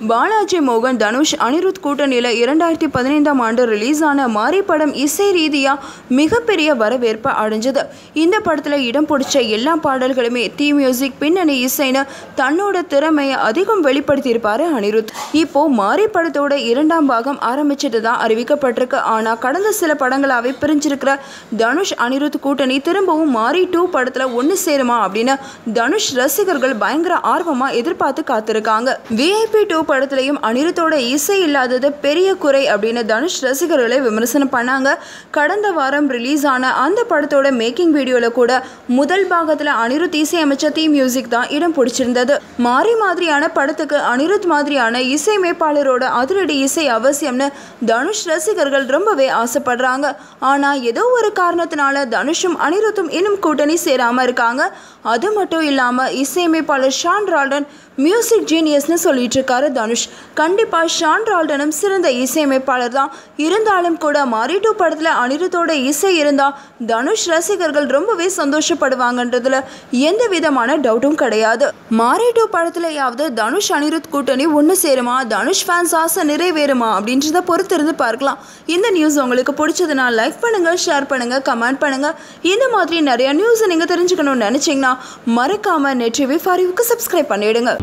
பாலாஜி மோகன் தனுஷ் அனிருத் கூட்டணியில் 2015ஆம் ஆண்டு ரிலீஸ் ஆன மாரி படம் இசை ரீதியாக மிகப்பெரிய வரவேற்பை அடைஞ்சது. இந்த படத்தில் இடம் பிடிச்ச எல்லா பாடல்களுமே தீ மியூசிக் பின்னணி இசைன்னு தன்னோட திறமையை அதிகம் வெளிப்படுத்தியிருப்பார் அனிருத். இப்போ மாரி படத்தோட 2ஆம் பாகம் ஆரம்பிச்சது தான் அறிவிக்கப்பட்டிருக்கு. ஆனால் கடந்த சில படங்களாகவே பிரிஞ்சிருக்கிற தனுஷ் அனிருத் கூட்டணி திரும்பவும் மாரி 2 படத்தில் ஒன்று சேருமா அப்படின்னு தனுஷ் ரசிகர்கள் பயங்கர ஆர்வமாக எதிர்பார்த்து காத்திருக்காங்க. VIP 2 படத்திலையும் அனிருத்தோட இசை இல்லாதது பெரிய குறை அப்படின்னு தனுஷ் ரசிகர்களை விமர்சனம் பண்ணாங்க. கடந்த வாரம் ரிலீஸ் ஆன அந்த படத்தோட மேக்கிங் வீடியோல கூட முதல் பாகத்தில் அனிருத் இசையமைச்ச தீ மியூசிக் தான் இடம் பிடிச்சிருந்தது. மாரி மாதிரியான படத்துக்கு அனிருத் மாதிரியான இசையமைப்பாளரோட அதிரடி இசை அவசியம்னு தனுஷ் ரசிகர்கள் ரொம்பவே ஆசைப்படுறாங்க. ஆனால் ஏதோ ஒரு காரணத்தினால தனுஷும் அனிருத்தும் இன்னும் கூட்டணி சேராம இருக்காங்க. அது மட்டும் இல்லாமல் இசையமைப்பாளர் ஷான் ரால்டன் மியூசிக் ஜீனியஸ்னு சொல்லிட்டு இருக்காரு தனுஷ். கண்டிப்பாக ஷான் ரால்டனும் சிறந்த இசையமைப்பாளர் தான். இருந்தாலும் கூட மாரி 2 படத்தில் அனிருத்தோட இசை இருந்தால் தனுஷ் ரசிகர்கள் ரொம்பவே சந்தோஷப்படுவாங்கன்றதுல எந்த விதமான டவுட்டும் கிடையாது. மாரி 2 படத்துலையாவது தனுஷ் அனிருத் கூட்டணி ஒன்று சேருமா, தனுஷ் ஃபேன்ஸ் ஆசை நிறைவேறுமா அப்படின்றத பொறுத்திருந்து பார்க்கலாம். இந்த நியூஸ் உங்களுக்கு பிடிச்சதுன்னா லைக் பண்ணுங்க, ஷேர் பண்ணுங்க, கமெண்ட் பண்ணுங்க. இந்த மாதிரி நிறைய நியூஸ் நீங்கள் தெரிஞ்சுக்கணும்னு நினைச்சீங்கன்னா மறக்காம நெட் டிவி ஃபார் யூக்கு சப்ஸ்கிரைப் பண்ணிடுங்க.